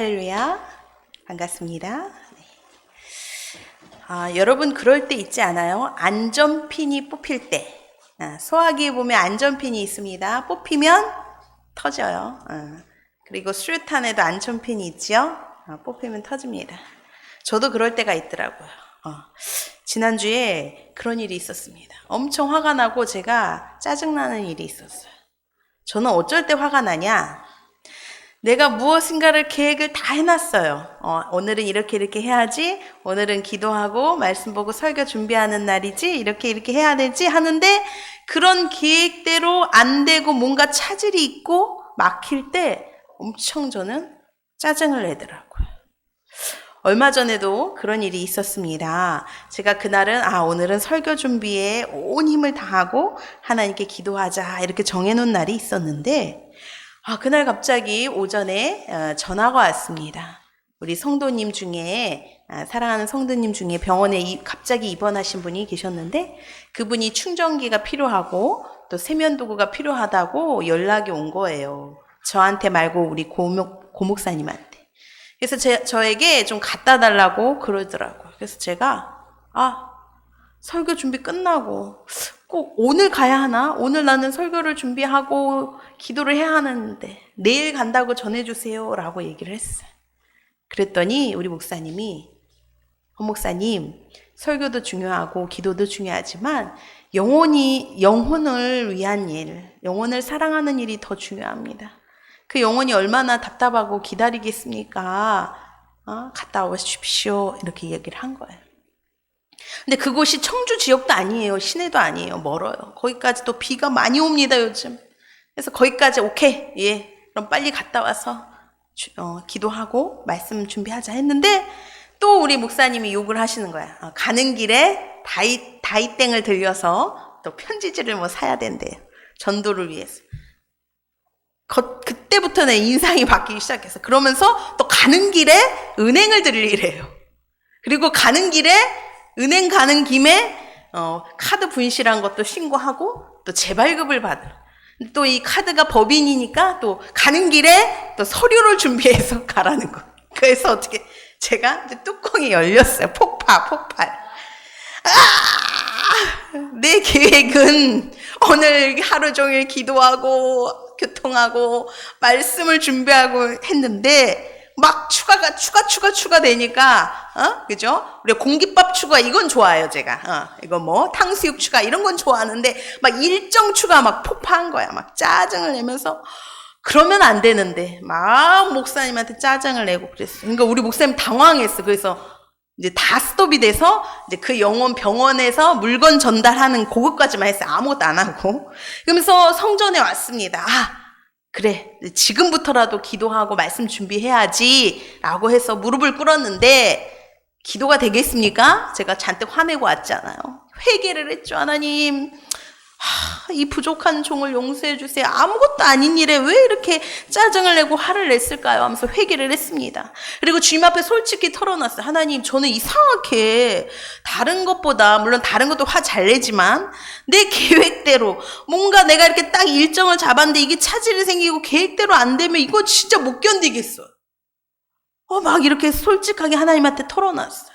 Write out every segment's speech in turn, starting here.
할렐루야, 반갑습니다. 여러분 그럴 때 있지 않아요? 안전핀이 뽑힐 때. 소화기에 보면 안전핀이 있습니다. 뽑히면 터져요. 그리고 수류탄에도 안전핀이 있죠? 뽑히면 터집니다. 저도 그럴 때가 있더라고요. 지난주에 그런 일이 있었습니다. 엄청 화가 나고 제가 짜증나는 일이 있었어요. 저는 어쩔 때 화가 나냐? 내가 무엇인가를 계획을 다 해놨어요. 오늘은 이렇게 해야지. 오늘은 기도하고 말씀 보고 설교 준비하는 날이지. 이렇게 해야 되지 하는데 그런 계획대로 안 되고 뭔가 차질이 있고 막힐 때 엄청 저는 짜증을 내더라고요. 얼마 전에도 그런 일이 있었습니다. 제가 그날은 오늘은 설교 준비에 온 힘을 다하고 하나님께 기도하자 이렇게 정해놓은 날이 있었는데 그날 갑자기 오전에 전화가 왔습니다. 우리 성도님 중에 사랑하는 성도님 중에 병원에 갑자기 입원하신 분이 계셨는데 그분이 충전기가 필요하고 또 세면도구가 필요하다고 연락이 온 거예요. 저한테 말고 우리 고목사님한테. 그래서 저에게 좀 갖다 달라고 그러더라고요. 그래서 제가 설교 준비 끝나고 꼭 오늘 가야 하나? 오늘 나는 설교를 준비하고 기도를 해야 하는데 내일 간다고 전해주세요 라고 얘기를 했어요. 그랬더니 우리 목사님이 목사님 설교도 중요하고 기도도 중요하지만 영혼을 위한 일, 영혼을 사랑하는 일이 더 중요합니다. 그 영혼이 얼마나 답답하고 기다리겠습니까? 갔다 오십시오 이렇게 얘기를 한 거예요. 근데 그곳이 청주 지역도 아니에요. 시내도 아니에요. 멀어요. 거기까지 또 비가 많이 옵니다, 요즘. 그래서 거기까지 오케이. 예. 그럼 빨리 갔다 와서 기도하고 말씀 준비하자 했는데 또 우리 목사님이 욕을 하시는 거야. 가는 길에 다이땡을 들려서 또 편지지를 사야 된대요. 전도를 위해서. 그때부터 내 인상이 바뀌기 시작해서 그러면서 또 가는 길에 은행을 드리래요. 그리고 가는 길에 은행 가는 김에 카드 분실한 것도 신고하고 또 재발급을 받으러 또 이 카드가 법인이니까 또 가는 길에 또 서류를 준비해서 가라는 거. 그래서 어떻게 제가 뚜껑이 열렸어요. 폭발. 내 계획은 오늘 하루 종일 기도하고 교통하고 말씀을 준비하고 했는데 막 추가 되니까, 그죠? 우리 공깃밥 추가, 이건 좋아요, 제가. 이거 탕수육 추가, 이런 건 좋아하는데, 막 일정 추가 막 폭파한 거야. 막 짜증을 내면서, 그러면 안 되는데, 막 목사님한테 짜증을 내고 그랬어. 그러니까 우리 목사님 당황했어. 그래서 이제 다 스톱이 돼서, 이제 그 영혼 병원에서 물건 전달하는 그것까지만 했어요. 아무것도 안 하고. 그러면서 성전에 왔습니다. 그래, 지금부터라도 기도하고 말씀 준비해야지 라고 해서 무릎을 꿇었는데 기도가 되겠습니까? 제가 잔뜩 화내고 왔잖아요. 회개를 했죠. 하나님, 이 부족한 종을 용서해 주세요. 아무것도 아닌 일에 왜 이렇게 짜증을 내고 화를 냈을까요? 하면서 회개를 했습니다. 그리고 주님 앞에 솔직히 털어놨어요. 하나님, 저는 이상하게 다른 것보다, 물론 다른 것도 화 잘 내지만 내 계획대로 뭔가 내가 이렇게 딱 일정을 잡았는데 이게 차질이 생기고 계획대로 안 되면 이거 진짜 못 견디겠어. 막 이렇게 솔직하게 하나님한테 털어놨어요.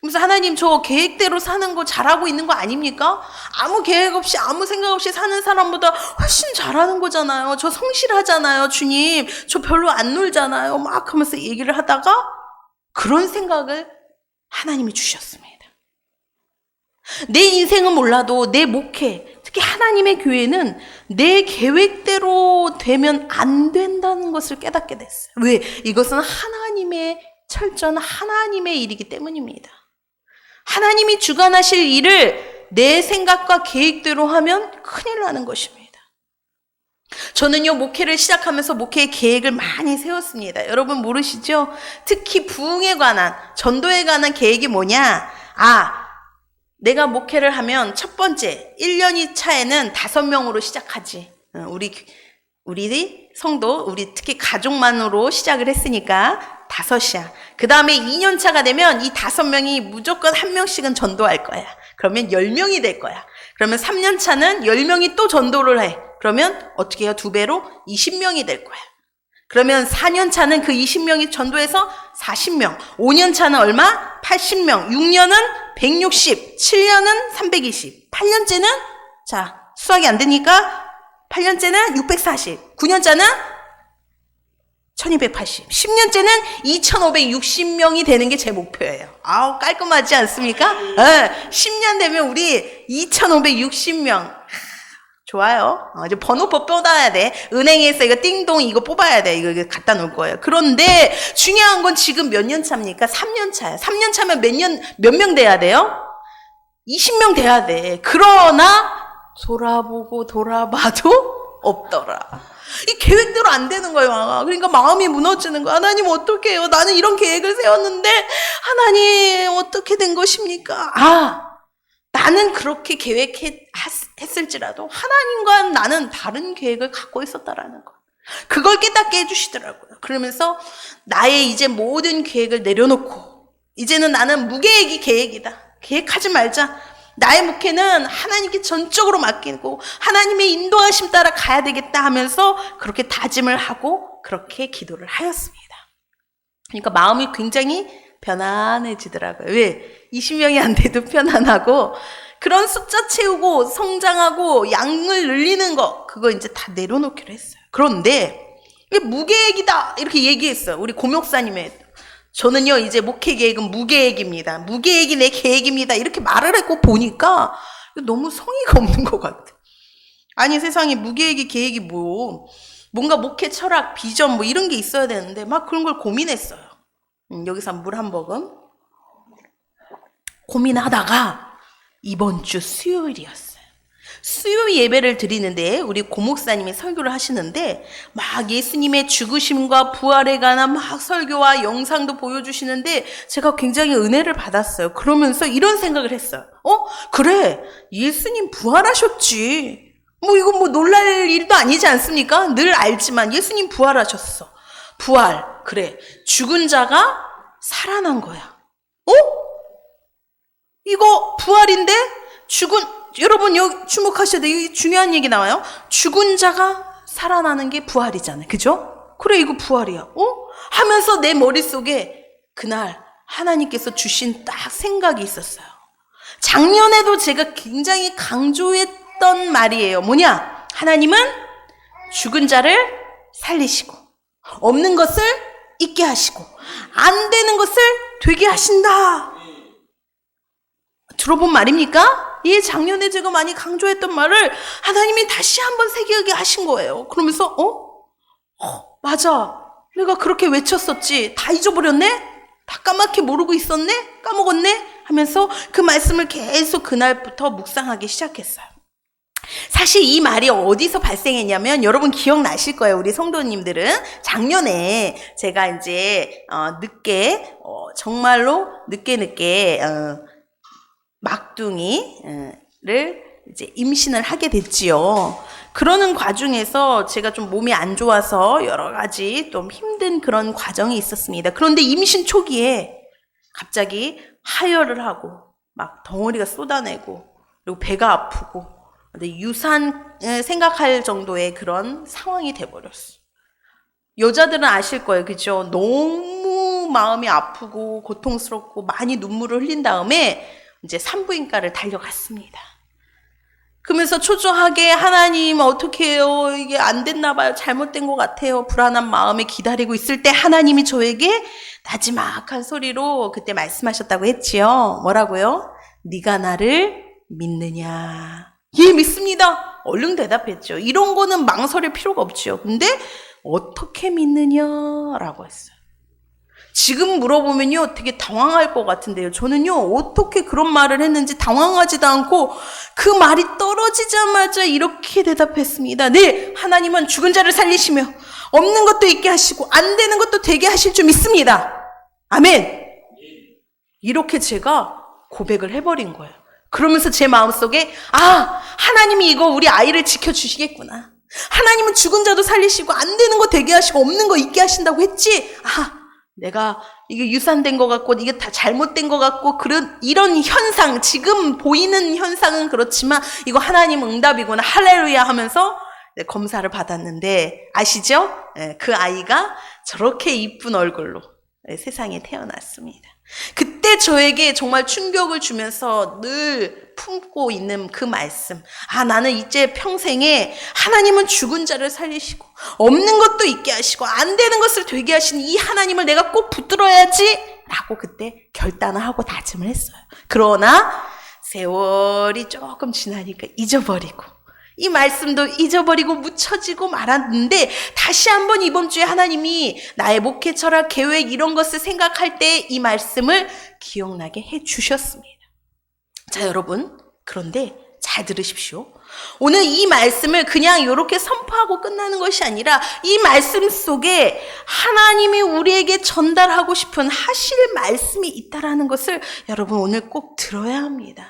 그래서 하나님, 저 계획대로 사는 거 잘하고 있는 거 아닙니까? 아무 계획 없이 아무 생각 없이 사는 사람보다 훨씬 잘하는 거잖아요. 저 성실하잖아요. 주님, 저 별로 안 놀잖아요. 막 하면서 얘기를 하다가 그런 생각을 하나님이 주셨습니다. 내 인생은 몰라도 내 목회, 특히 하나님의 교회는 내 계획대로 되면 안 된다는 것을 깨닫게 됐어요. 왜? 이것은 하나님의 철저한 하나님의 일이기 때문입니다. 하나님이 주관하실 일을 내 생각과 계획대로 하면 큰일 나는 것입니다. 저는요, 목회를 시작하면서 목회의 계획을 많이 세웠습니다. 여러분 모르시죠? 특히 부흥에 관한, 전도에 관한 계획이 뭐냐? 내가 목회를 하면 첫 번째, 1년이 차에는 5명으로 시작하지. 우리 성도, 우리 특히 가족만으로 시작을 했으니까 5이야. 그 다음에 2년 차가 되면 이 5명이 무조건 1명씩은 전도할 거야. 그러면 10명이 될 거야. 그러면 3년 차는 10명이 또 전도를 해. 그러면 어떻게 해요? 2배로 20명이 될 거야. 그러면 4년 차는 그 20명이 전도해서 40명, 5년 차는 얼마? 80명, 6년은 160, 7년은 320, 8년째는 자, 수학이 안 되니까 8년째는 640, 9년째는 1280, 10년째는 2560명이 되는 게 제 목표예요. 아우, 깔끔하지 않습니까? 10년 되면 우리 2560명. 좋아요. 이제 번호법 뽑아야 돼. 은행에서 이거 띵동 이거 뽑아야 돼. 이거 갖다 놓을 거예요. 그런데 중요한 건 지금 몇 년 차입니까? 3년 차야. 3년 차면 몇 명 돼야 돼요? 20명 돼야 돼. 그러나 돌아보고 돌아봐도 없더라. 이 계획대로 안 되는 거예요. 그러니까 마음이 무너지는 거야. 하나님 어떻게 해요? 나는 이런 계획을 세웠는데 하나님 어떻게 된 것입니까? 나는 그렇게 계획했을지라도 하나님과 나는 다른 계획을 갖고 있었다라는 거. 그걸 깨닫게 해주시더라고요. 그러면서 나의 이제 모든 계획을 내려놓고 이제는 나는 무계획이 계획이다. 계획하지 말자. 나의 목회는 하나님께 전적으로 맡기고 하나님의 인도하심 따라 가야 되겠다 하면서 그렇게 다짐을 하고 그렇게 기도를 하였습니다. 그러니까 마음이 굉장히 편안해지더라고요. 왜? 20명이 안 돼도 편안하고 그런 숫자 채우고 성장하고 양을 늘리는 거 그거 이제 다 내려놓기로 했어요. 그런데 이게 무계획이다 이렇게 얘기했어요. 우리 고목사님의 저는요 이제 목회 계획은 무계획입니다. 무계획이 내 계획입니다. 이렇게 말을 했고 보니까 너무 성의가 없는 것 같아. 아니 세상에 무계획이 계획이 뭔가 목회 철학 비전 뭐 이런 게 있어야 되는데 막 그런 걸 고민했어요. 여기서 물 한 모금 고민하다가 이번 주 수요일이었어요. 수요 예배를 드리는데 우리 고목사님이 설교를 하시는데 막 예수님의 죽으심과 부활에 관한 막 설교와 영상도 보여주시는데 제가 굉장히 은혜를 받았어요. 그러면서 이런 생각을 했어요. 그래 예수님 부활하셨지. 이건 놀랄 일도 아니지 않습니까? 늘 알지만 예수님 부활하셨어. 부활 그래 죽은 자가 살아난 거야. 이거 부활인데 여러분 여기 주목하셔야 돼요. 이게 중요한 얘기 나와요. 죽은 자가 살아나는 게 부활이잖아요. 그죠? 그래 이거 부활이야. 하면서 내 머릿속에 그날 하나님께서 주신 딱 생각이 있었어요. 작년에도 제가 굉장히 강조했던 말이에요. 뭐냐? 하나님은 죽은 자를 살리시고 없는 것을 있게 하시고 안 되는 것을 되게 하신다. 들어본 말입니까? 예, 작년에 제가 많이 강조했던 말을 하나님이 다시 한번 새기게 하신 거예요. 그러면서 맞아. 내가 그렇게 외쳤었지. 다 잊어버렸네? 다 까맣게 모르고 있었네? 까먹었네? 하면서 그 말씀을 계속 그날부터 묵상하기 시작했어요. 사실 이 말이 어디서 발생했냐면 여러분 기억나실 거예요. 우리 성도님들은 작년에 제가 이제 늦게 정말로 늦게 막둥이를 이제 임신을 하게 됐지요. 그러는 과정에서 제가 좀 몸이 안 좋아서 여러 가지 좀 힘든 그런 과정이 있었습니다. 그런데 임신 초기에 갑자기 하혈을 하고 막 덩어리가 쏟아내고 그리고 배가 아프고 유산을 생각할 정도의 그런 상황이 돼버렸어. 여자들은 아실 거예요. 그죠? 너무 마음이 아프고 고통스럽고 많이 눈물을 흘린 다음에 이제 산부인과를 달려갔습니다. 그러면서 초조하게 하나님 어떻게 해요? 이게 안 됐나 봐요. 잘못된 것 같아요. 불안한 마음에 기다리고 있을 때 하나님이 저에게 나지막한 소리로 그때 말씀하셨다고 했지요. 뭐라고요? 네가 나를 믿느냐? 예, 믿습니다. 얼른 대답했죠. 이런 거는 망설일 필요가 없죠. 근데 어떻게 믿느냐라고 했어요. 지금 물어보면요 되게 당황할 것 같은데요. 저는요 어떻게 그런 말을 했는지 당황하지도 않고 그 말이 떨어지자마자 이렇게 대답했습니다. 네, 하나님은 죽은 자를 살리시며 없는 것도 있게 하시고 안 되는 것도 되게 하실 줄 믿습니다. 아멘. 이렇게 제가 고백을 해버린 거예요. 그러면서 제 마음속에 하나님이 이거 우리 아이를 지켜주시겠구나. 하나님은 죽은 자도 살리시고 안 되는 거 되게 하시고 없는 거 있게 하신다고 했지. 내가 이게 유산된 것 같고 이게 다 잘못된 것 같고 이런 현상, 지금 보이는 현상은 그렇지만 이거 하나님 응답이구나 할렐루야 하면서 네, 검사를 받았는데 아시죠? 네, 그 아이가 저렇게 이쁜 얼굴로 네, 세상에 태어났습니다. 그때 저에게 정말 충격을 주면서 늘 품고 있는 그 말씀. 나는 이제 평생에 하나님은 죽은 자를 살리시고 없는 것도 있게 하시고 안 되는 것을 되게 하신 이 하나님을 내가 꼭 붙들어야지 라고 그때 결단을 하고 다짐을 했어요. 그러나 세월이 조금 지나니까 잊어버리고 이 말씀도 잊어버리고 묻혀지고 말았는데 다시 한번 이번 주에 하나님이 나의 목회 철학 계획 이런 것을 생각할 때 이 말씀을 기억나게 해 주셨습니다. 자, 여러분, 그런데 잘 들으십시오. 오늘 이 말씀을 그냥 이렇게 선포하고 끝나는 것이 아니라 이 말씀 속에 하나님이 우리에게 전달하고 싶은 하실 말씀이 있다라는 것을 여러분 오늘 꼭 들어야 합니다.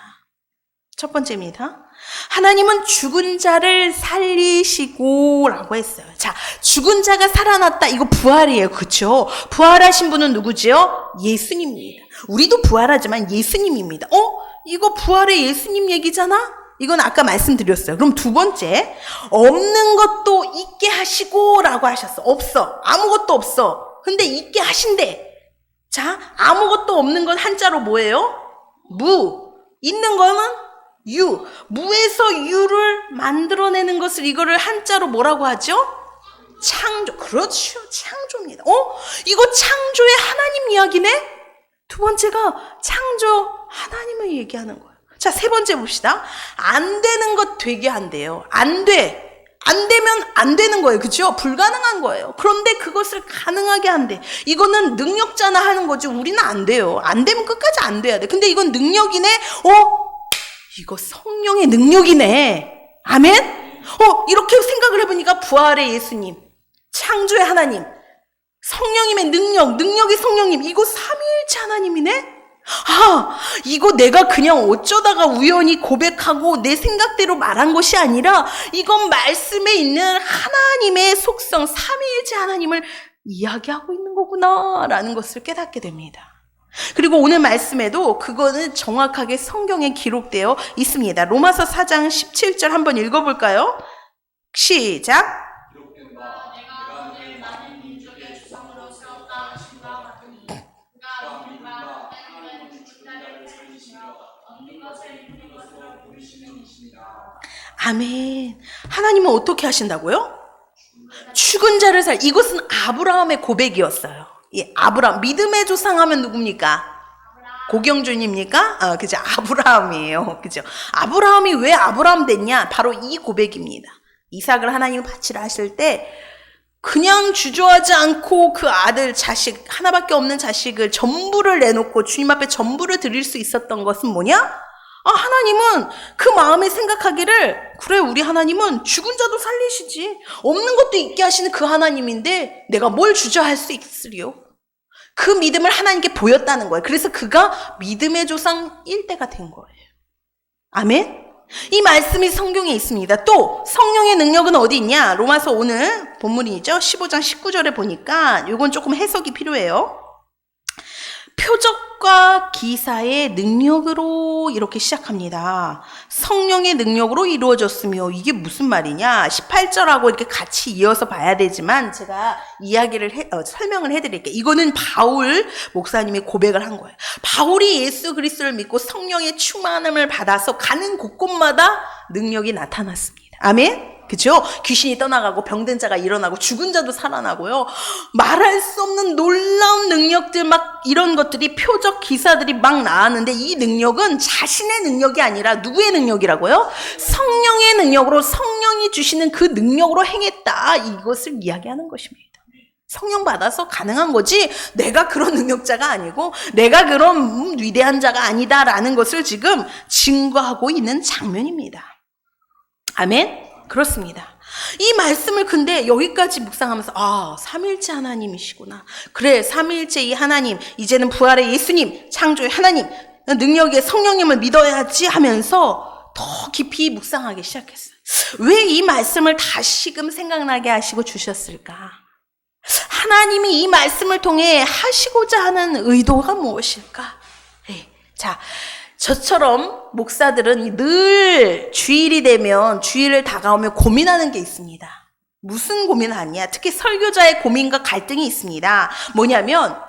첫 번째입니다. 하나님은 죽은 자를 살리시고 라고 했어요. 자, 죽은 자가 살아났다. 이거 부활이에요. 그렇죠? 부활하신 분은 누구지요? 예수님입니다. 우리도 부활하지만 예수님입니다. 이거 부활의 예수님 얘기잖아? 이건 아까 말씀드렸어요. 그럼 두 번째, 없는 것도 있게 하시고 라고 하셨어. 없어. 아무것도 없어. 근데 있게 하신대. 자, 아무것도 없는 건 한자로 뭐예요? 무. 있는 거는 유. 무에서 유를 만들어내는 것을 이거를 한자로 뭐라고 하죠? 창조. 그렇죠. 창조입니다. 이거 창조의 하나님 이야기네? 두 번째가 창조 하나님을 얘기하는 거예요. 자, 세 번째 봅시다. 안 되는 것 되게 한대요. 안 돼. 안 되면 안 되는 거예요. 그렇죠? 불가능한 거예요. 그런데 그것을 가능하게 한대. 이거는 능력자나 하는 거지 우리는 안 돼요. 안 되면 끝까지 안 돼야 돼. 근데 이건 능력이네? 이거 성령의 능력이네. 아멘? 이렇게 생각을 해보니까 부활의 예수님, 창조의 하나님, 성령님의 능력이 성령님, 이거 삼위일체 하나님이네? 이거 내가 그냥 어쩌다가 우연히 고백하고 내 생각대로 말한 것이 아니라 이건 말씀에 있는 하나님의 속성, 삼위일체 하나님을 이야기하고 있는 거구나 라는 것을 깨닫게 됩니다. 그리고 오늘 말씀에도 그거는 정확하게 성경에 기록되어 있습니다. 로마서 4장 17절 한번 읽어볼까요? 시작! 아멘. 하나님은 어떻게 하신다고요? 죽은 자를 이것은 아브라함의 고백이었어요. 아브라함, 믿음의 조상하면 누굽니까? 고경준입니까? 그죠. 아브라함이에요. 그죠. 아브라함이 왜 아브라함 됐냐? 바로 이 고백입니다. 이삭을 하나님 바치라 하실 때 그냥 주저하지 않고 그 아들 자식, 하나밖에 없는 자식을 전부를 내놓고 주님 앞에 전부를 드릴 수 있었던 것은 뭐냐? 하나님은 그 마음에 생각하기를 그래 우리 하나님은 죽은 자도 살리시지 없는 것도 있게 하시는 그 하나님인데 내가 뭘 주저할 수 있으리요? 그 믿음을 하나님께 보였다는 거예요. 그래서 그가 믿음의 조상 1대가 된 거예요. 아멘? 이 말씀이 성경에 있습니다. 또 성령의 능력은 어디 있냐? 로마서 오늘 본문이죠. 15장 19절에 보니까 이건 조금 해석이 필요해요. 표적과 기사의 능력으로 이렇게 시작합니다. 성령의 능력으로 이루어졌으며 이게 무슨 말이냐? 18절하고 이렇게 같이 이어서 봐야 되지만 제가 이야기를 설명을 해드릴게요. 이거는 바울 목사님이 고백을 한 거예요. 바울이 예수 그리스도를 믿고 성령의 충만함을 받아서 가는 곳곳마다 능력이 나타났습니다. 아멘? 그죠? 귀신이 떠나가고 병든 자가 일어나고 죽은 자도 살아나고요. 말할 수 없는 놀라운 능력들 막 이런 것들이 표적 기사들이 막 나왔는데 이 능력은 자신의 능력이 아니라 누구의 능력이라고요? 성령의 능력으로 성령이 주시는 그 능력으로 행했다. 이것을 이야기하는 것입니다. 성령 받아서 가능한 거지 내가 그런 능력자가 아니고 내가 그런 위대한 자가 아니다라는 것을 지금 증거하고 있는 장면입니다. 아멘? 그렇습니다. 이 말씀을 근데 여기까지 묵상하면서 삼위일체 하나님이시구나. 그래 삼위일체 이 하나님 이제는 부활의 예수님 창조의 하나님 능력의 성령님을 믿어야지 하면서 더 깊이 묵상하기 시작했어요. 왜 이 말씀을 다시금 생각나게 하시고 주셨을까? 하나님이 이 말씀을 통해 하시고자 하는 의도가 무엇일까? 자, 저처럼 목사들은 늘 주일이 되면, 주일을 다가오면 고민하는 게 있습니다. 무슨 고민하냐? 특히 설교자의 고민과 갈등이 있습니다. 뭐냐면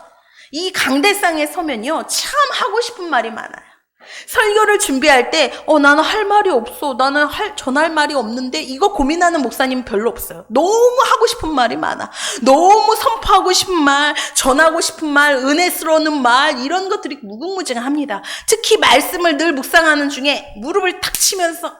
이 강대상에 서면요, 참 하고 싶은 말이 많아요. 설교를 준비할 때 나는 할 말이 없어. 나는 전할 말이 없는데, 이거 고민하는 목사님 별로 없어요. 너무 하고 싶은 말이 많아. 너무 선포하고 싶은 말, 전하고 싶은 말, 은혜스러운 말, 이런 것들이 무궁무진합니다. 특히 말씀을 늘 묵상하는 중에 무릎을 탁 치면서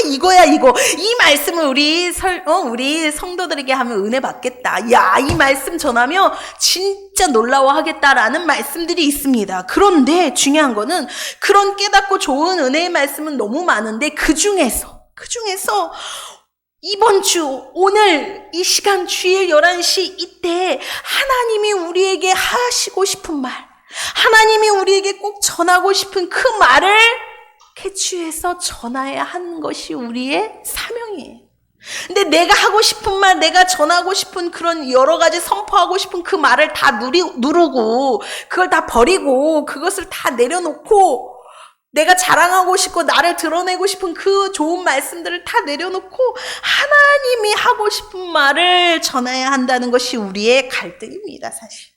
이거야 이거. 이 말씀을 우리 성도들에게 하면 은혜 받겠다. 야, 이 말씀 전하면 진짜 놀라워하겠다라는 말씀들이 있습니다. 그런데 중요한 거는 그런 깨닫고 좋은 은혜의 말씀은 너무 많은데 그 중에서 이번 주 오늘 이 시간 주일 11시 이때 하나님이 우리에게 하시고 싶은 말, 하나님이 우리에게 꼭 전하고 싶은 그 말을 캐치해서 전해야 하는 것이 우리의 사명이에요. 근데 내가 하고 싶은 말, 내가 전하고 싶은 그런 여러 가지 선포하고 싶은 그 말을 다 누르고 그걸 다 버리고 그것을 다 내려놓고 내가 자랑하고 싶고 나를 드러내고 싶은 그 좋은 말씀들을 다 내려놓고 하나님이 하고 싶은 말을 전해야 한다는 것이 우리의 갈등입니다, 사실.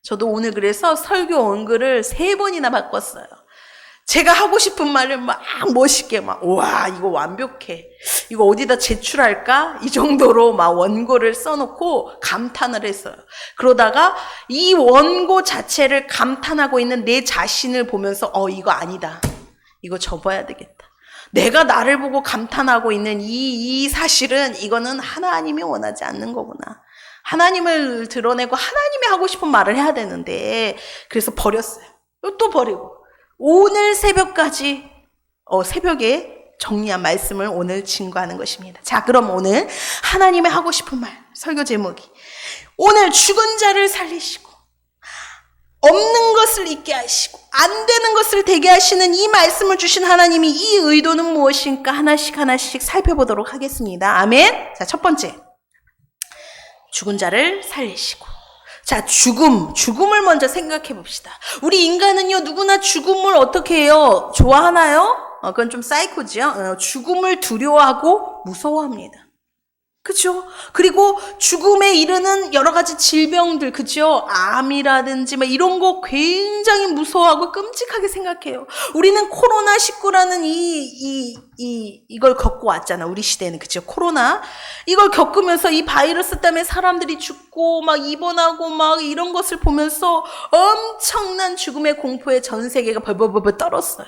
저도 오늘 그래서 설교 원글을 3번이나 바꿨어요. 제가 하고 싶은 말을 막 멋있게 와, 이거 완벽해. 이거 어디다 제출할까? 이 정도로 막 원고를 써놓고 감탄을 했어요. 그러다가 이 원고 자체를 감탄하고 있는 내 자신을 보면서 이거 아니다. 이거 접어야 되겠다. 내가 나를 보고 감탄하고 있는 이 사실은 이거는 하나님이 원하지 않는 거구나. 하나님을 드러내고 하나님이 하고 싶은 말을 해야 되는데, 그래서 버렸어요. 또 버리고. 오늘 새벽까지 새벽에 정리한 말씀을 오늘 증거하는 것입니다. 자, 그럼 오늘 하나님의 하고 싶은 말, 설교 제목이 오늘 죽은 자를 살리시고 없는 것을 있게 하시고 안 되는 것을 되게 하시는 이 말씀을 주신 하나님이 이 의도는 무엇인가 하나씩 살펴보도록 하겠습니다. 아멘. 자, 첫 번째, 죽은 자를 살리시고. 자, 죽음을 먼저 생각해 봅시다. 우리 인간은요, 누구나 죽음을 어떻게 해요? 좋아하나요? 그건 좀 사이코지요. 죽음을 두려워하고 무서워합니다. 그죠? 그리고 죽음에 이르는 여러 가지 질병들, 그죠? 암이라든지 이런 거 굉장히 무서워하고 끔찍하게 생각해요. 우리는 코로나19라는 이걸 겪고 왔잖아. 우리 시대는, 그죠? 코로나. 이걸 겪으면서 이 바이러스 때문에 사람들이 죽고 입원하고 이런 것을 보면서 엄청난 죽음의 공포에 전 세계가 벌벌벌 떨었어요.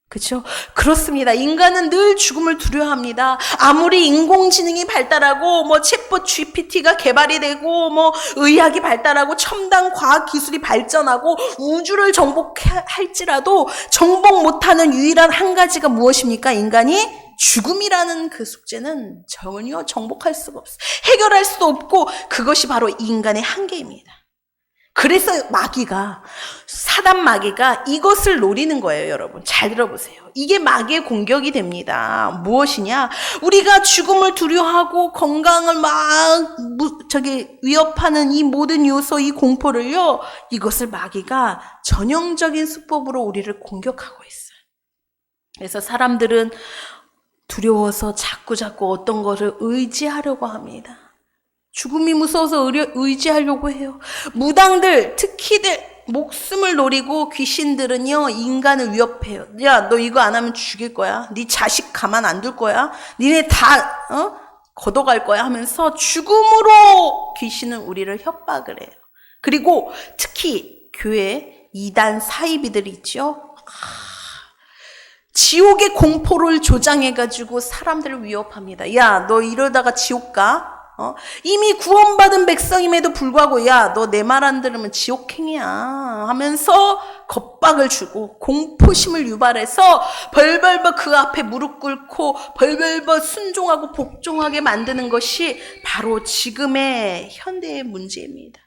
그렇죠? 그렇습니다. 인간은 늘 죽음을 두려워합니다. 아무리 인공지능이 발달하고 챗봇 GPT가 개발이 되고 의학이 발달하고 첨단 과학 기술이 발전하고 우주를 정복할지라도 정복 못하는 유일한 한 가지가 무엇입니까? 인간이 죽음이라는 그 숙제는 전혀 정복할 수가 없어요. 해결할 수도 없고 그것이 바로 인간의 한계입니다. 그래서 사단 마귀가 이것을 노리는 거예요, 여러분. 잘 들어보세요. 이게 마귀의 공격이 됩니다. 무엇이냐? 우리가 죽음을 두려워하고 건강을 위협하는 이 모든 요소, 이 공포를요, 이것을 마귀가 전형적인 수법으로 우리를 공격하고 있어요. 그래서 사람들은 두려워서 자꾸 어떤 것을 의지하려고 합니다. 죽음이 무서워서 의지하려고 해요. 무당들, 특히들 목숨을 노리고 귀신들은요, 인간을 위협해요. 야, 너 이거 안 하면 죽일 거야. 네 자식 가만 안 둘 거야. 니네 다 걷어갈 거야 하면서 죽음으로 귀신은 우리를 협박을 해요. 그리고 특히 교회 이단 사이비들이 있죠. 지옥의 공포를 조장해가지고 사람들을 위협합니다. 야, 너 이러다가 지옥 가? 이미 구원받은 백성임에도 불구하고 야, 너 내 말 안 들으면 지옥행이야 하면서 겁박을 주고 공포심을 유발해서 벌벌벌 그 앞에 무릎 꿇고 벌벌벌 순종하고 복종하게 만드는 것이 바로 지금의 현대의 문제입니다.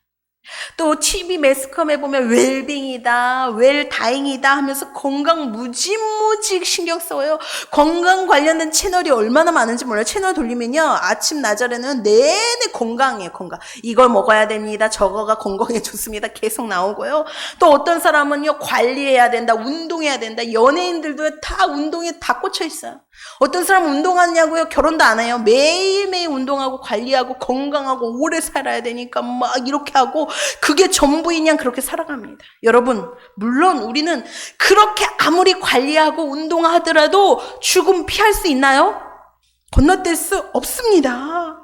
또 TV 매스컴에 보면 웰빙이다, 웰다잉이다 하면서 건강 무지무지 신경 써요. 건강 관련된 채널이 얼마나 많은지 몰라요. 채널 돌리면요, 아침 나절에는 내내 건강이에요. 건강. 이걸 먹어야 됩니다. 저거가 건강에 좋습니다. 계속 나오고요. 또 어떤 사람은요, 관리해야 된다, 운동해야 된다. 연예인들도 다 운동에 다 꽂혀 있어요. 어떤 사람은 운동하냐고요? 결혼도 안 해요. 매일매일 운동하고 관리하고 건강하고 오래 살아야 되니까 막 이렇게 하고 그게 전부인 양 그렇게 살아갑니다. 여러분, 물론 우리는 그렇게 아무리 관리하고 운동하더라도 죽음 피할 수 있나요? 건너뛸 수 없습니다.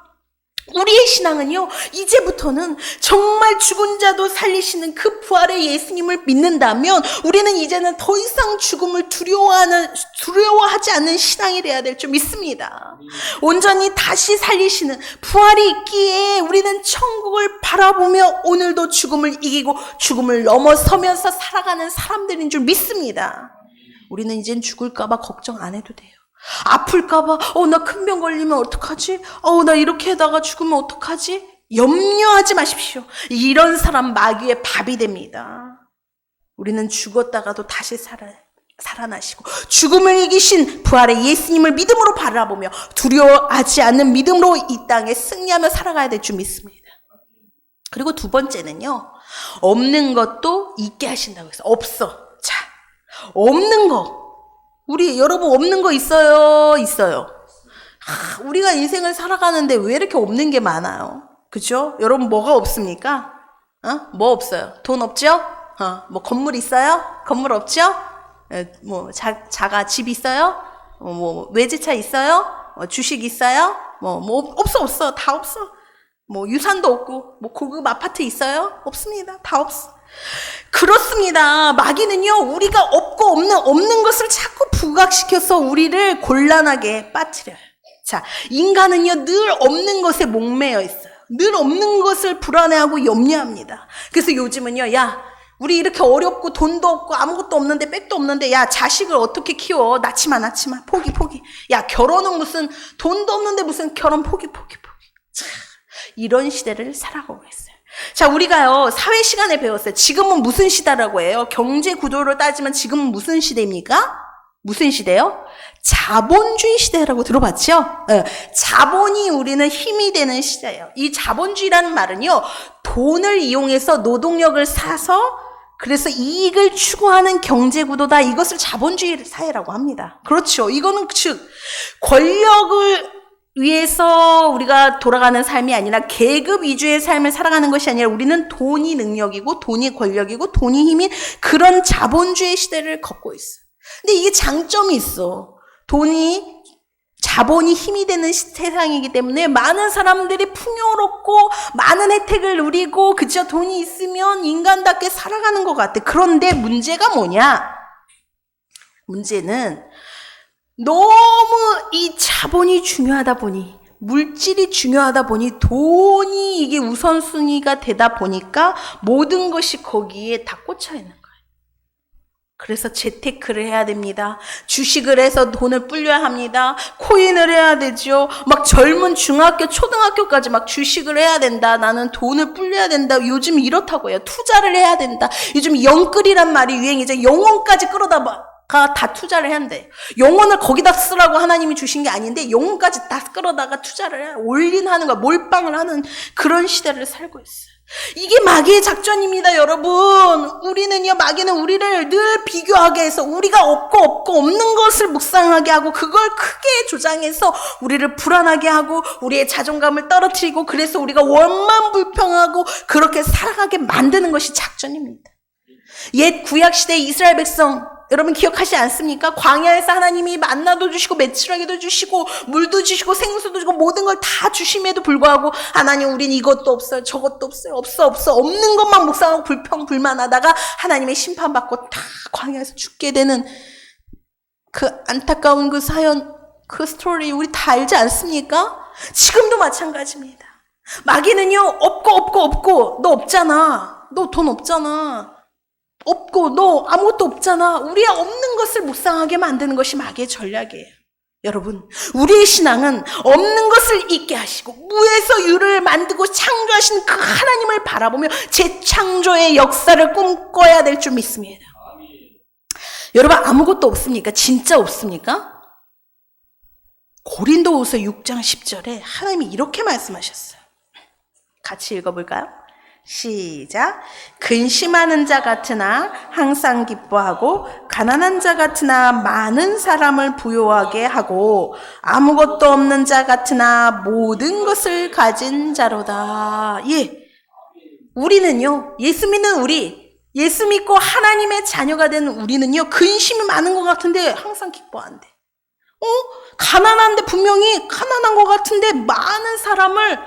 우리의 신앙은요, 이제부터는 정말 죽은 자도 살리시는 그 부활의 예수님을 믿는다면 우리는 이제는 더 이상 죽음을 두려워하지 않는 신앙이 돼야 될 줄 믿습니다. 온전히 다시 살리시는 부활이 있기에 우리는 천국을 바라보며 오늘도 죽음을 이기고 죽음을 넘어서면서 살아가는 사람들인 줄 믿습니다. 우리는 이젠 죽을까봐 걱정 안 해도 돼요. 아플까봐, 나 큰 병 걸리면 어떡하지? 나 이렇게 하다가 죽으면 어떡하지? 염려하지 마십시오. 이런 사람 마귀의 밥이 됩니다. 우리는 죽었다가도 다시 살아나시고 죽음을 이기신 부활의 예수님을 믿음으로 바라보며 두려워하지 않는 믿음으로 이 땅에 승리하며 살아가야 될 줄 믿습니다. 그리고 두 번째는요, 없는 것도 있게 하신다고 해서 없어. 자, 없는 거. 우리 여러분 없는 거 있어요? 있어요. 우리가 인생을 살아가는데 왜 이렇게 없는 게 많아요? 그죠? 여러분 뭐가 없습니까? 뭐 없어요? 돈 없죠? 뭐 건물 있어요? 건물 없죠? 뭐 자가 집 있어요? 뭐 외제차 있어요? 주식 있어요? 뭐 없어. 다 없어. 뭐 유산도 없고 뭐 고급 아파트 있어요? 없습니다. 다 없어. 그렇습니다. 마귀는요, 우리가 없고 없는 것을 자꾸 부각시켜서 우리를 곤란하게 빠뜨려요. 자, 인간은요, 늘 없는 것에 목매여 있어요. 늘 없는 것을 불안해하고 염려합니다. 그래서 요즘은요, 야, 우리 이렇게 어렵고 돈도 없고 아무것도 없는데 백도 없는데, 야, 자식을 어떻게 키워? 낳지마. 포기. 야, 결혼은 무슨 돈도 없는데 무슨 결혼 포기. 자, 이런 시대를 살아가고 있어요. 자, 우리가요, 사회 시간에 배웠어요. 지금은 무슨 시대라고 해요? 경제 구도로 따지면 지금은 무슨 시대입니까? 무슨 시대요? 자본주의 시대라고 들어봤죠? 네. 자본이 우리는 힘이 되는 시대예요. 이 자본주의라는 말은요, 돈을 이용해서 노동력을 사서 그래서 이익을 추구하는 경제 구도다. 이것을 자본주의 사회라고 합니다. 그렇죠. 이거는 즉 권력을 위해서 우리가 돌아가는 삶이 아니라 계급 위주의 삶을 살아가는 것이 아니라 우리는 돈이 능력이고 돈이 권력이고 돈이 힘인 그런 자본주의 시대를 걷고 있어. 근데 이게 장점이 있어. 자본이 힘이 되는 세상이기 때문에 많은 사람들이 풍요롭고 많은 혜택을 누리고 그저 돈이 있으면 인간답게 살아가는 것 같아. 그런데 문제가 뭐냐? 문제는 너무 이 자본이 중요하다 보니, 물질이 중요하다 보니, 돈이 이게 우선순위가 되다 보니까 모든 것이 거기에 다 꽂혀 있는 거예요. 그래서 재테크를 해야 됩니다. 주식을 해서 돈을 불려야 합니다. 코인을 해야 되죠. 막 젊은 중학교, 초등학교까지 막 주식을 해야 된다. 나는 돈을 불려야 된다. 요즘 이렇다고 해요. 투자를 해야 된다. 요즘 영끌이란 말이 유행이죠. 영혼까지 끌어다 다 투자를 해야 한대. 영혼을 거기다 쓰라고 하나님이 주신 게 아닌데 영혼까지 다 끌어다가 투자를 해. 올인하는 거야. 몰빵을 하는 그런 시대를 살고 있어요. 이게 마귀의 작전입니다, 여러분. 마귀는 우리를 늘 비교하게 해서 우리가 없고 없는 것을 묵상하게 하고 그걸 크게 조장해서 우리를 불안하게 하고 우리의 자존감을 떨어뜨리고 그래서 우리가 원망불평하고 그렇게 살아가게 만드는 것이 작전입니다. 옛 구약시대 이스라엘 백성 여러분 기억하시지 않습니까? 광야에서 하나님이 만나도 주시고 메추라기도 주시고 물도 주시고 생수도 주고 모든 걸 다 주심에도 불구하고 하나님 우린 이것도 없어요. 저것도 없어요. 없어. 없는 것만 묵상하고 불평불만하다가 하나님의 심판받고 다 광야에서 죽게 되는 그 안타까운 그 사연, 그 스토리 우리 다 알지 않습니까? 지금도 마찬가지입니다. 마귀는요, 없고 너 없잖아. 너 돈 없잖아. 없고 너 아무것도 없잖아. 우리의 없는 것을 묵상하게 만드는 것이 마귀의 전략이에요. 여러분, 우리의 신앙은 없는 것을 있게 하시고 무에서 유를 만들고 창조하신 그 하나님을 바라보며 재창조의 역사를 꿈꿔야 될 줄 믿습니다. 여러분, 아무것도 없습니까? 진짜 없습니까? 고린도후서 6장 10절에 하나님이 이렇게 말씀하셨어요. 같이 읽어볼까요? 시작. 근심하는 자 같으나 항상 기뻐하고 가난한 자 같으나 많은 사람을 부요하게 하고 아무것도 없는 자 같으나 모든 것을 가진 자로다. 예, 우리는요, 예수 믿는 우리, 예수 믿고 하나님의 자녀가 된 우리는요, 근심이 많은 것 같은데 항상 기뻐한대. 가난한데, 분명히 가난한 것 같은데 많은 사람을,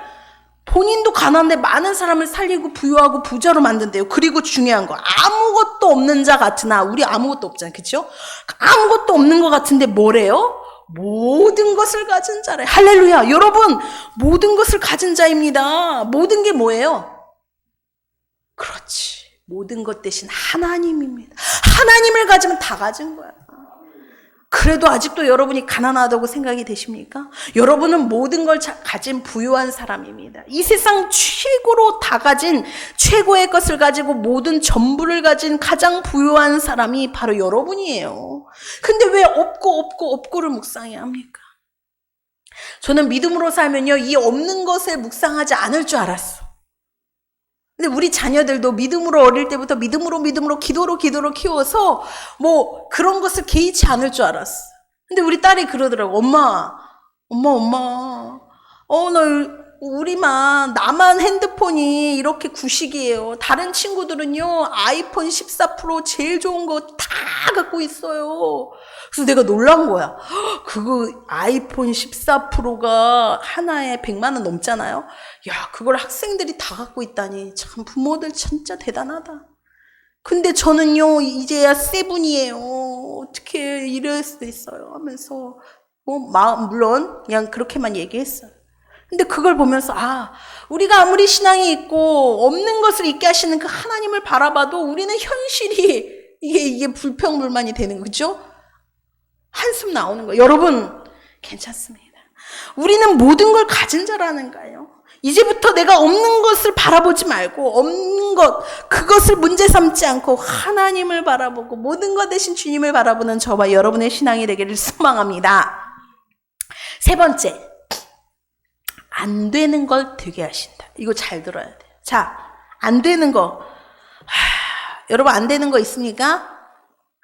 본인도 가난한데 많은 사람을 살리고 부유하고 부자로 만든대요. 그리고 중요한 거, 아무것도 없는 자 같으나, 우리 아무것도 없잖아요. 그렇죠? 아무것도 없는 것 같은데 뭐래요? 모든 것을 가진 자래. 할렐루야. 여러분, 모든 것을 가진 자입니다. 모든 게 뭐예요? 그렇지. 모든 것 대신 하나님입니다. 하나님을 가지면 다 가진 거야. 그래도 아직도 여러분이 가난하다고 생각이 되십니까? 여러분은 모든 걸 가진 부유한 사람입니다. 이 세상 최고로 다 가진, 최고의 것을 가지고 모든 전부를 가진 가장 부유한 사람이 바로 여러분이에요. 근데 왜 없고를 묵상해야 합니까? 저는 믿음으로 살면요, 이 없는 것에 묵상하지 않을 줄 알았어. 근데 우리 자녀들도 믿음으로 어릴 때부터 믿음으로 기도로 키워서 뭐 그런 것을 개의치 않을 줄 알았어. 근데 우리 딸이 그러더라고. 엄마. 나만 핸드폰이 이렇게 구식이에요. 다른 친구들은요, 아이폰 14 프로 제일 좋은 거 다 갖고 있어요. 그래서 내가 놀란 거야. 그거 아이폰 14 프로가 하나에 100만 원 넘잖아요. 야, 그걸 학생들이 다 갖고 있다니. 참 부모들 진짜 대단하다. 근데 저는요, 이제야 세븐이에요. 어떻게 이럴 수도 있어요. 하면서 물론 그냥 그렇게만 얘기했어요. 근데 그걸 보면서 우리가 아무리 신앙이 있고 없는 것을 있게 하시는 그 하나님을 바라봐도 우리는 현실이 이게 불평불만이 되는 거죠. 한숨 나오는 거예요. 여러분, 괜찮습니다. 우리는 모든 걸 가진 자라는 거예요. 이제부터 내가 없는 것을 바라보지 말고 없는 것, 그것을 문제 삼지 않고 하나님을 바라보고 모든 것 대신 주님을 바라보는 저와 여러분의 신앙이 되기를 소망합니다. 세 번째, 안 되는 걸 되게 하신다. 이거 잘 들어야 돼요. 자, 안 되는 거. 여러분, 안 되는 거 있습니까?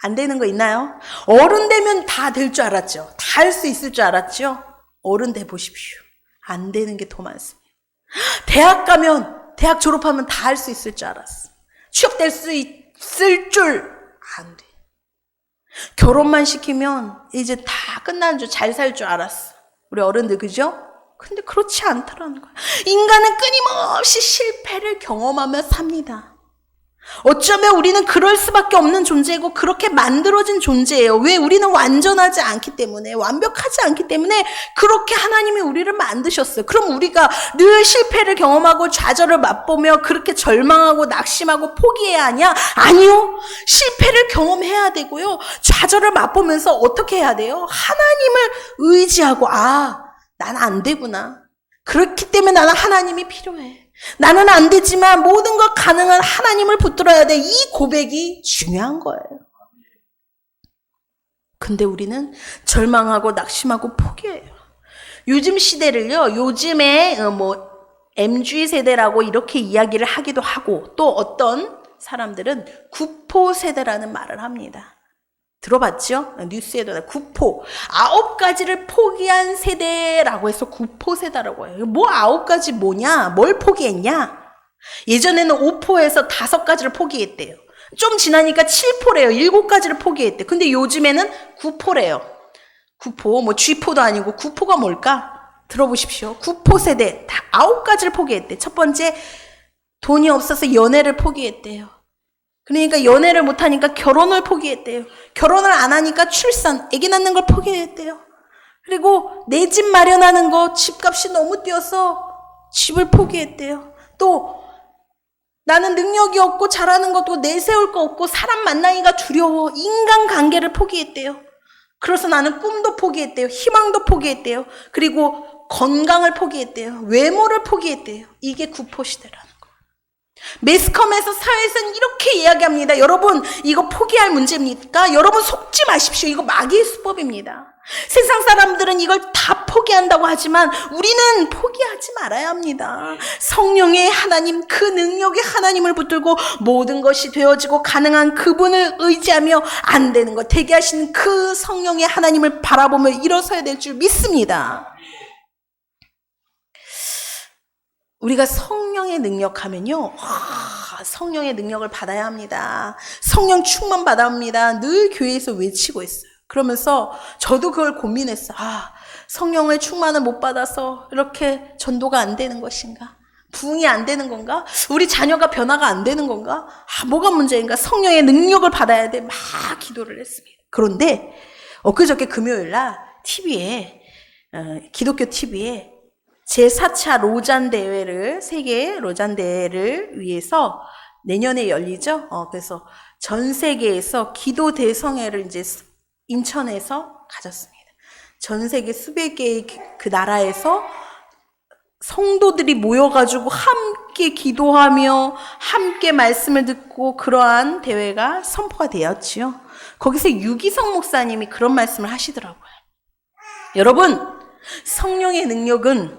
안 되는 거 있나요? 어른 되면 다 될 줄 알았죠? 다 할 수 있을 줄 알았죠? 어른 돼 보십시오. 안 되는 게 더 많습니다. 대학 졸업하면 다 할 수 있을 줄 알았어. 취업될 수 있을 줄 안 돼. 결혼만 시키면 이제 다 끝나는 줄, 잘 살 줄 알았어. 우리 어른들, 그죠? 근데 그렇지 않더라는 거야. 인간은 끊임없이 실패를 경험하며 삽니다. 어쩌면 우리는 그럴 수밖에 없는 존재고 그렇게 만들어진 존재예요. 왜? 우리는 완전하지 않기 때문에, 완벽하지 않기 때문에 그렇게 하나님이 우리를 만드셨어요. 그럼 우리가 늘 실패를 경험하고 좌절을 맛보며 그렇게 절망하고 낙심하고 포기해야 하냐? 아니요. 실패를 경험해야 되고요. 좌절을 맛보면서 어떻게 해야 돼요? 하나님을 의지하고 나는 안 되구나. 그렇기 때문에 나는 하나님이 필요해. 나는 안 되지만 모든 것 가능한 하나님을 붙들어야 돼. 이 고백이 중요한 거예요. 근데 우리는 절망하고 낙심하고 포기해요. 요즘 시대를요, 요즘에 MG 세대라고 이렇게 이야기를 하기도 하고, 또 어떤 사람들은 구포 세대라는 말을 합니다. 들어봤죠? 뉴스에도 구포. 9가지를 포기한 세대라고 해서 구포 세대라고 해요. 뭐 9가지 뭐냐? 뭘 포기했냐? 예전에는 5포에서 5가지를 포기했대요. 좀 지나니까 7포래요. 7가지를 포기했대요. 근데 요즘에는 9포래요. 9포, G포도 아니고 9포가 뭘까? 들어보십시오. 9포 세대. 다 9가지를 포기했대. 첫 번째, 돈이 없어서 연애를 포기했대요. 그러니까 연애를 못하니까 결혼을 포기했대요. 결혼을 안 하니까 출산, 아기 낳는 걸 포기했대요. 그리고 내 집 마련하는 거, 집값이 너무 뛰어서 집을 포기했대요. 또 나는 능력이 없고 잘하는 것도 내세울 거 없고 사람 만나기가 두려워, 인간관계를 포기했대요. 그래서 나는 꿈도 포기했대요. 희망도 포기했대요. 그리고 건강을 포기했대요. 외모를 포기했대요. 이게 구포시대라는 거예요. 매스컴에서 사회에서는 이렇게 이야기합니다. 여러분, 이거 포기할 문제입니까? 여러분 속지 마십시오. 이거 마귀의 수법입니다. 세상 사람들은 이걸 다 포기한다고 하지만 우리는 포기하지 말아야 합니다. 성령의 하나님, 그 능력의 하나님을 붙들고 모든 것이 되어지고 가능한 그분을 의지하며 안 되는 것 되게 하시는 그 성령의 하나님을 바라보며 일어서야 될 줄 믿습니다. 우리가 성령의 능력하면요, 성령의 능력을 받아야 합니다. 성령 충만 받아야 합니다. 늘 교회에서 외치고 있어요. 그러면서 저도 그걸 고민했어. 성령의 충만을 못 받아서 이렇게 전도가 안 되는 것인가? 부흥이 안 되는 건가? 우리 자녀가 변화가 안 되는 건가? 뭐가 문제인가? 성령의 능력을 받아야 돼. 막 기도를 했습니다. 그런데 엊그저께 금요일날 TV에 기독교 TV에 제4차 로잔 대회를, 세계 로잔 대회를 위해서 내년에 열리죠. 그래서 전 세계에서 기도 대성회를 이제 인천에서 가졌습니다. 전 세계 수백 개의 그 나라에서 성도들이 모여가지고 함께 기도하며 함께 말씀을 듣고 그러한 대회가 선포가 되었지요. 거기서 유기성 목사님이 그런 말씀을 하시더라고요. 여러분, 성령의 능력은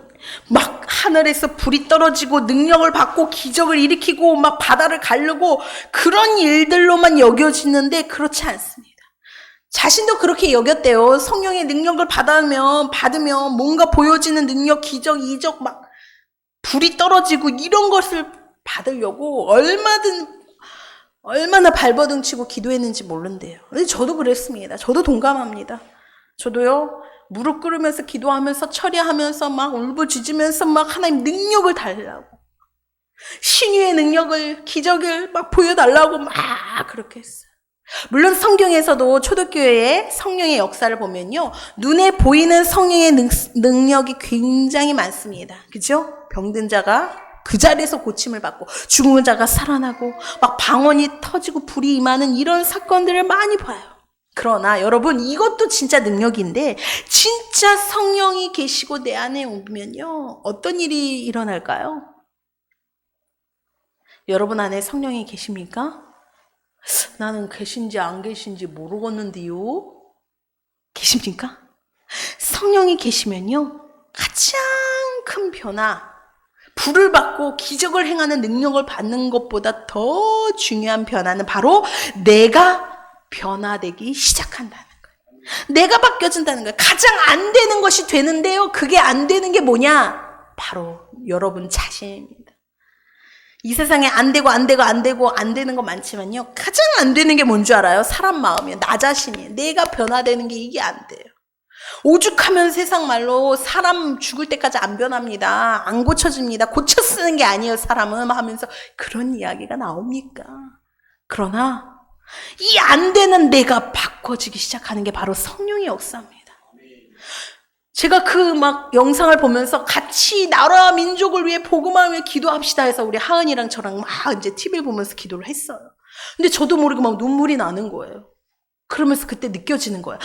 막 하늘에서 불이 떨어지고 능력을 받고 기적을 일으키고 막 바다를 가르고 그런 일들로만 여겨지는데 그렇지 않습니다. 자신도 그렇게 여겼대요. 성령의 능력을 받으면 뭔가 보여지는 능력, 기적, 이적 막 불이 떨어지고 이런 것을 받으려고 얼마나 발버둥치고 기도했는지 모른대요. 근데 저도 그랬습니다. 저도 동감합니다. 저도요. 무릎 꿇으면서 기도하면서 처리하면서 막 울부짖으면서 막 하나님 능력을 달라고 신유의 능력을 기적을 막 보여달라고 막 그렇게 했어요. 물론 성경에서도 초대교회의 성령의 역사를 보면요, 눈에 보이는 성령의 능력이 굉장히 많습니다. 그죠? 병든 자가 그 자리에서 고침을 받고 죽은 자가 살아나고 막 방언이 터지고 불이 임하는 이런 사건들을 많이 봐요. 그러나 여러분, 이것도 진짜 능력인데 진짜 성령이 계시고 내 안에 오면요, 어떤 일이 일어날까요? 여러분 안에 성령이 계십니까? 나는 계신지 안 계신지 모르겠는데요. 계십니까? 성령이 계시면요, 가장 큰 변화, 불을 받고 기적을 행하는 능력을 받는 것보다 더 중요한 변화는 바로 내가 변화되기 시작한다는 거예요. 내가 바뀌어진다는 거예요. 가장 안 되는 것이 되는데요, 그게 안 되는 게 뭐냐? 바로 여러분 자신입니다. 이 세상에 안 되고 안 되는 거 많지만요, 가장 안 되는 게 뭔 줄 알아요? 사람 마음이에요. 나 자신이에요. 내가 변화되는 게 이게 안 돼요. 오죽하면 세상 말로 사람 죽을 때까지 안 변합니다. 안 고쳐집니다. 고쳐 쓰는 게 아니에요, 사람은 하면서 그런 이야기가 나옵니까? 그러나 이 안 되는 내가 바꿔지기 시작하는 게 바로 성령의 역사입니다. 제가 그 막 영상을 보면서 같이 나라 민족을 위해 복음을 위해 기도합시다 해서 우리 하은이랑 저랑 막 이제 TV를 보면서 기도를 했어요. 근데 저도 모르게 막 눈물이 나는 거예요. 그러면서 그때 느껴지는 거예요.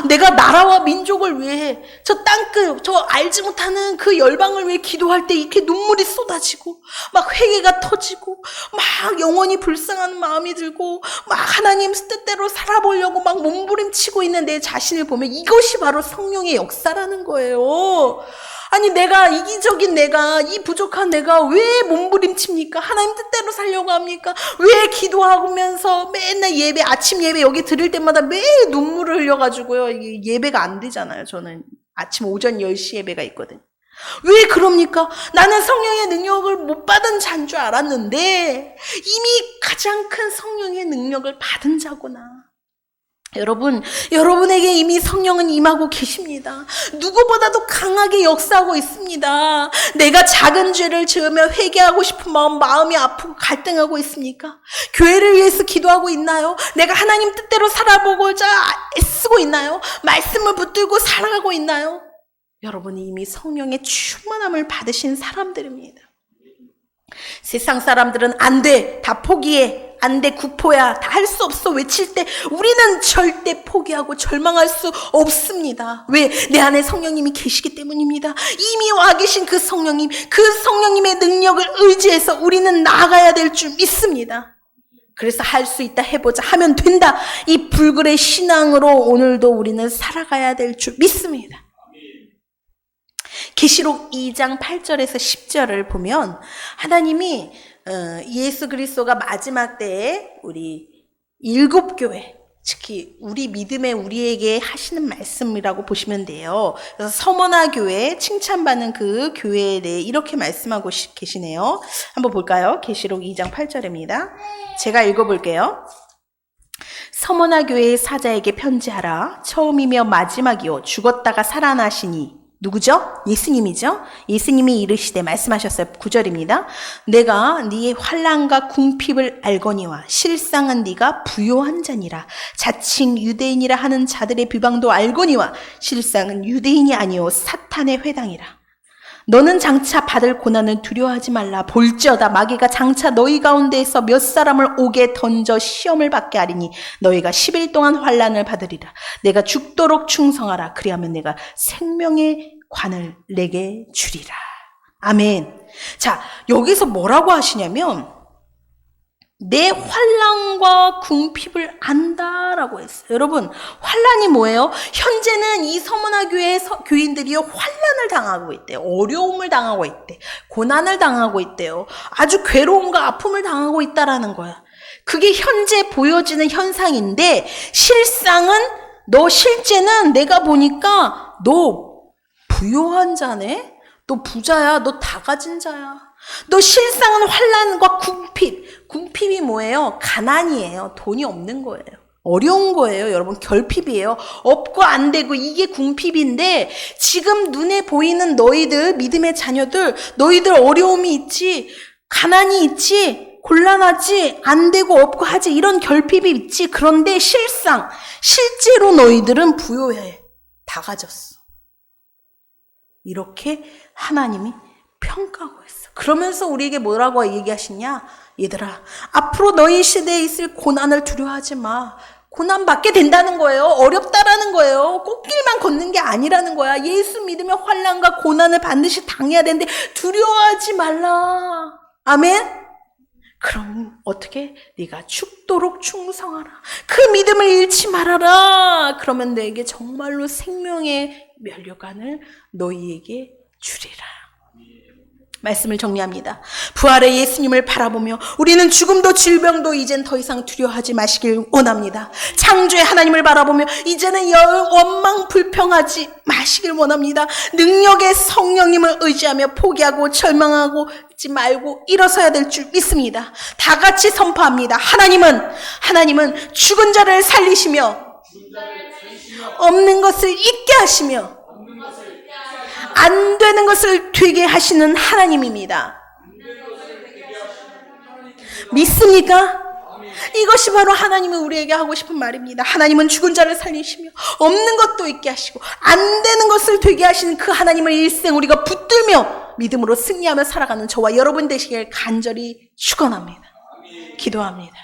내가 나라와 민족을 위해 저 땅끝, 저 알지 못하는 그 열방을 위해 기도할 때 이렇게 눈물이 쏟아지고 막 회개가 터지고 막 영원히 불쌍한 마음이 들고 막 하나님 뜻대로 살아보려고 막 몸부림치고 있는 내 자신을 보면 이것이 바로 성령의 역사라는 거예요. 아니, 내가 이기적인 내가, 이 부족한 내가 왜 몸부림칩니까? 하나님 뜻대로 살려고 합니까? 왜 기도하면서 맨날 예배, 아침 예배 여기 들을 때마다 매일 눈물을 흘려가지고요, 이게 예배가 안 되잖아요. 저는 아침 오전 10시 예배가 있거든요. 왜 그럽니까? 나는 성령의 능력을 못 받은 자인 줄 알았는데 이미 가장 큰 성령의 능력을 받은 자구나. 여러분, 여러분에게 이미 성령은 임하고 계십니다. 누구보다도 강하게 역사하고 있습니다. 내가 작은 죄를 지으며 회개하고 싶은 마음이 아프고 갈등하고 있습니까? 교회를 위해서 기도하고 있나요? 내가 하나님 뜻대로 살아보고자 애쓰고 있나요? 말씀을 붙들고 살아가고 있나요? 여러분이 이미 성령의 충만함을 받으신 사람들입니다. 세상 사람들은 안 돼, 다 포기해, 안 돼, 구포야, 다 할 수 없어 외칠 때 우리는 절대 포기하고 절망할 수 없습니다. 왜? 내 안에 성령님이 계시기 때문입니다. 이미 와 계신 그 성령님, 그 성령님의 능력을 의지해서 우리는 나아가야 될 줄 믿습니다. 그래서 할 수 있다, 해보자, 하면 된다, 이 불굴의 신앙으로 오늘도 우리는 살아가야 될 줄 믿습니다. 계시록 2장 8절에서 10절을 보면 하나님이 예수 그리스도가 마지막 때에 우리 7교회, 특히 우리 믿음에 우리에게 하시는 말씀이라고 보시면 돼요. 그래서 서머나 교회, 칭찬받는 그 교회에 대해 이렇게 말씀하고 계시네요. 한번 볼까요? 계시록 2장 8절입니다. 제가 읽어볼게요. 서머나 교회의 사자에게 편지하라. 처음이며 마지막이요 죽었다가 살아나시니, 누구죠? 예수님이죠? 예수님이 이르시되 말씀하셨어요. 9절입니다. 내가 네의 환난과 궁핍을 알거니와 실상은 네가 부요한 자니라. 자칭 유대인이라 하는 자들의 비방도 알거니와 실상은 유대인이 아니요 사탄의 회당이라. 너는 장차 받을 고난을 두려워하지 말라. 볼지어다 마귀가 장차 너희 가운데에서 몇 사람을 옥에 던져 시험을 받게 하리니 너희가 10일 동안 환난을 받으리라. 내가 죽도록 충성하라. 그리하면 내가 생명의 관을 내게 주리라. 아멘. 자, 여기서 뭐라고 하시냐면 내 환난과 궁핍을 안다라고 했어요. 여러분, 환난이 뭐예요? 현재는 이 서머나 교회 교인들이 환난을 당하고 있대요. 어려움을 당하고 있대. 고난을 당하고 있대요. 아주 괴로움과 아픔을 당하고 있다라는 거야. 그게 현재 보여지는 현상인데 실제는 내가 보니까 너 부요한 자네? 너 부자야? 너 다 가진 자야? 너 실상은 환난과 궁핍이 뭐예요? 가난이에요. 돈이 없는 거예요. 어려운 거예요. 여러분, 결핍이에요. 없고 안 되고 이게 궁핍인데 지금 눈에 보이는 너희들, 믿음의 자녀들, 너희들 어려움이 있지, 가난이 있지, 곤란하지, 안 되고 없고 하지, 이런 결핍이 있지. 그런데 실제로 너희들은 부요해. 다 가졌어. 이렇게 하나님이 평가하고 있어. 그러면서 우리에게 뭐라고 얘기하시냐? 얘들아, 앞으로 너희 시대에 있을 고난을 두려워하지 마. 고난 받게 된다는 거예요. 어렵다라는 거예요. 꽃길만 걷는 게 아니라는 거야. 예수 믿으면 환난과 고난을 반드시 당해야 되는데 두려워하지 말라. 아멘? 그럼 어떻게? 네가 죽도록 충성하라. 그 믿음을 잃지 말아라. 그러면 내게 정말로 생명의 면류관을 너희에게 주리라. 말씀을 정리합니다. 부활의 예수님을 바라보며 우리는 죽음도 질병도 이젠 더 이상 두려워하지 마시길 원합니다. 창조의 하나님을 바라보며 이제는 원망 불평하지 마시길 원합니다. 능력의 성령님을 의지하며 포기하고 절망하지 말고 일어서야 될 줄 믿습니다. 다 같이 선포합니다. 하나님은 죽은 자를 살리시며 없는 것을 있게 하시며 안 되는 것을 되게 하시는 하나님입니다. 믿습니까? 이것이 바로 하나님이 우리에게 하고 싶은 말입니다. 하나님은 죽은 자를 살리시며 없는 것도 있게 하시고 안 되는 것을 되게 하시는 그 하나님을 일생 우리가 붙들며 믿음으로 승리하며 살아가는 저와 여러분 되시길 간절히 축원합니다. 기도합니다.